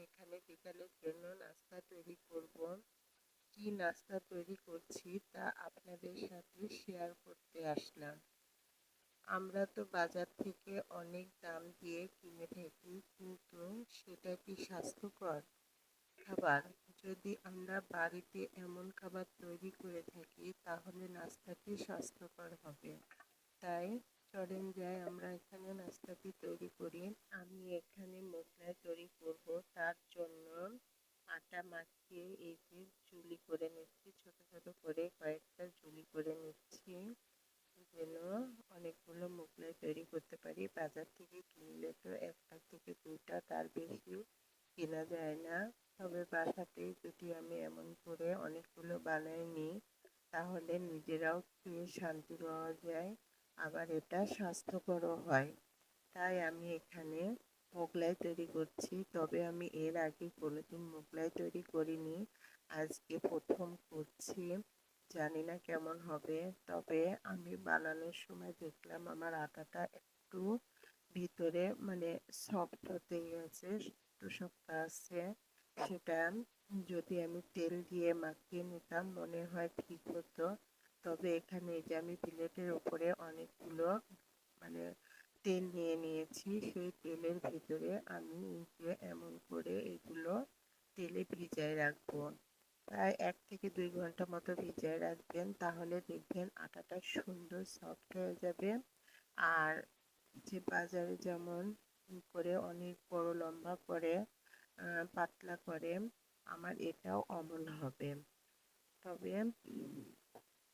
এখানে বিকালের জন্য নাস্তা তৈরি করব। কি নাস্তা তৈরি করছি তা আপনাদের সাথে শেয়ার করতে আসলাম। আমরা তো বাজার থেকে অনেক দাম দিয়ে কিনে থাকি, কিন্তু সেটা কি স্বাস্থ্যকর খাবার? যদি আমরা বাড়িতে এমন খাবার তৈরি করে থাকি তাহলে নাস্তাটি স্বাস্থ্যকর হবে। তাই চলেন যাই আমরা এখানে নাস্তাটি তৈরি করি। আমি এখানে মোগলাই তৈরি করব, তার জন্য আটা মাখিয়ে এই যে জুলি করে নিচ্ছি, ছোট ছোট করে কয়েকটা জুলি করে নিচ্ছি, যেন অনেকগুলো মোগলাই তৈরি করতে পারি। বাজার থেকে কিনলে তো একটা থেকে দুইটা, তার বেশি কেনা যায় না। তবে বাসাতেই যদি আমি এমন করে অনেকগুলো বানাই নিই তাহলে নিজেরাও খেয়ে শান্তি পাওয়া যায়, আবার এটা স্বাস্থ্যকরও হয়। তাই আমি এখানে মোগলাই তৈরি করছি। তবে আমি এর আগে কোনোদিন মোগলাই তৈরি করিনি, আজকে প্রথম করছি। জানি না কেমন হবে, তবে আমি বানানোর সময় দেখলাম আমার আটাটা একটু ভিতরে মানে সফট হতে গেছে, একটু শক্ত আছে। সেটা যদি আমি তেল দিয়ে মাখিয়ে নিতাম মনে হয় ঠিক হতো। তবে এখানে যে আমি প্লেটের ওপরে অনেকগুলো মানে তেল নিয়ে নিয়েছি, সেই তেলের ভিতরে আমি যে এমন করে এগুলো তেলে ভিজায় রাখবো। প্রায় 1 থেকে 2 ঘন্টা মতো ভিজায় রাখবেন, তাহলে দেখবেন আটাটা সুন্দর সফট হয়ে যাবে। আর যে বাজারে যেমন করে অনেক বড় লম্বা করে পাতলা করে, আমার এটাও অমন হবে। তবে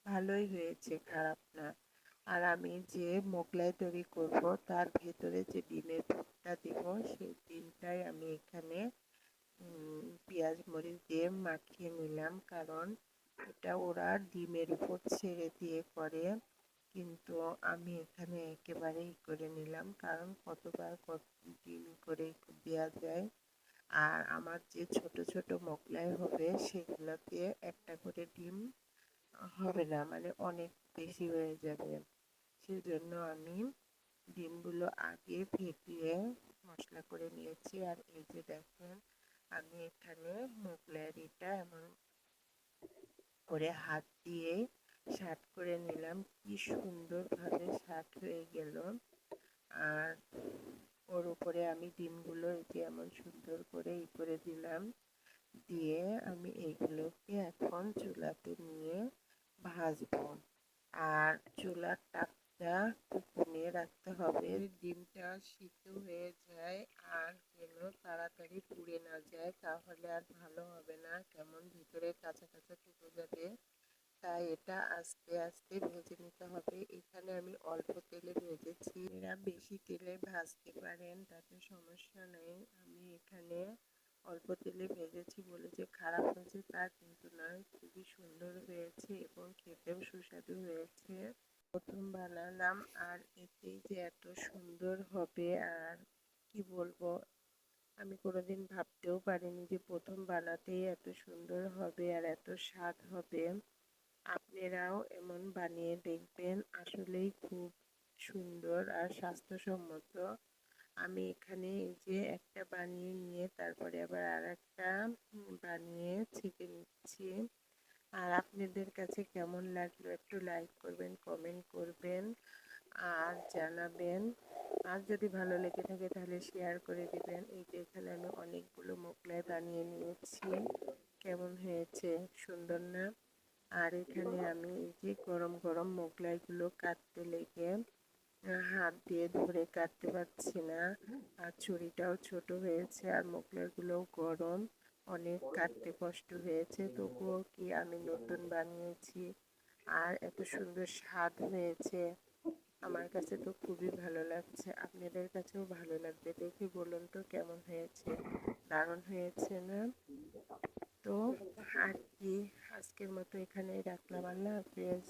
ভালোই হয়েছে, খারাপ না। আর আমি যে মোগলাই তৈরি করব তার ভেতরে যে ডিমের পুরটা দিব, সেই ডিমটাই আমি এখানে পেঁয়াজ মরিচ দিয়ে মাখিয়ে নিলাম, কারণ এটা ওরা ডিমের উপর ছেড়ে দিয়ে করে, কিন্তু আমি এখানে একেবারেই করে নিলাম, কারণ কতবার কত ডিম করে দেওয়া যায়। আর আমার যে ছোট ছোট মোগলাই হবে সেগুলোতে একটা করে ডিম হবে না, মানে অনেক বেশি হয়ে যাবে। সেজন্য আমি ডিমগুলো আগে ফেটিয়ে মশলা করে নিয়েছি। আর এই যে দেখেন, আমি এখানে মোগলাইটা এমন করে হাত দিয়ে শার্ট করে নিলাম, কি সুন্দরভাবে শার্ট হয়ে গেল। আর ওর উপরে আমি ডিমগুলো এই যে এমন সুন্দর করে করে দিলাম, দিয়ে আমি এইগুলোকে এখন চুলাতে নিয়ে ভাজবো। আর চুলার তাপটা কমিয়ে রাখতে হবে, ডিমটা সিদ্ধ হয়ে যায় আর যেন তাড়াতাড়ি পুড়ে না যায়, তাহলে আর ভালো হবে না, কেমন ভিতরে কাঁচা কাঁচা থেকে যাবে। তাই এটা আস্তে আস্তে ভেজে নিতে হবে। এখানে আমি অল্প তেলে ভেজেছি, এরা বেশি তেলে ভাজতে পারেন, তাতে সমস্যা নেই। আমি এখানে অল্প তেলে ভেজেছি বলে যে খারাপ হয়েছে তা কিন্তু নয়, খুবই সুন্দর হয়েছে এবং খেতেও সুস্বাদু হয়েছে। প্রথম বানালাম আর এতেই যে এত সুন্দর হবে আর কি বলবো, আমি কোনোদিন ভাবতেও পারিনি যে প্রথম বানাতেই এত সুন্দর হবে আর এত স্বাদ হবে। আপনারাও এমন বানিয়ে দেখবেন, আসলেই খুব সুন্দর আর স্বাস্থ্যসম্মত। আমি এখানে এই যে একটা বানিয়ে নিয়ে তারপরে আবার আর একটা বানিয়ে ছেঁকে নিচ্ছি। আর আপনাদের কাছে কেমন লাগলো একটু লাইক করবেন, কমেন্ট করবেন আর জানাবেন। আর যদি ভালো লেগে থাকে তাহলে শেয়ার করে দিবেন। এই যে এখানে আমি অনেকগুলো মোগলাই বানিয়ে নিয়েছি, কেমন হয়েছে, সুন্দর না? আর এখানে আমি এই যে গরম গরম মোগলাইগুলো কাটতে লেগে হাত দিয়ে ধরে কাটতে পারছি না, আর ছুরিটাও ছোট হয়েছে আর মোগলাইগুলোও গরম, অনেক কাটতে কষ্ট হয়েছে। তবুও কি আমি নতুন বানিয়েছি আর এত সুন্দর স্বাদ হয়েছে, আমার কাছে তো খুবই ভালো লাগছে। আপনাদের কাছেও ভালো লাগবে, দেখে বলুন তো কেমন হয়েছে। দারুণ হয়েছে না? তো আর কি, আজকের মতো এখানেই রাখলাম। আল্লাহ হাফেজ।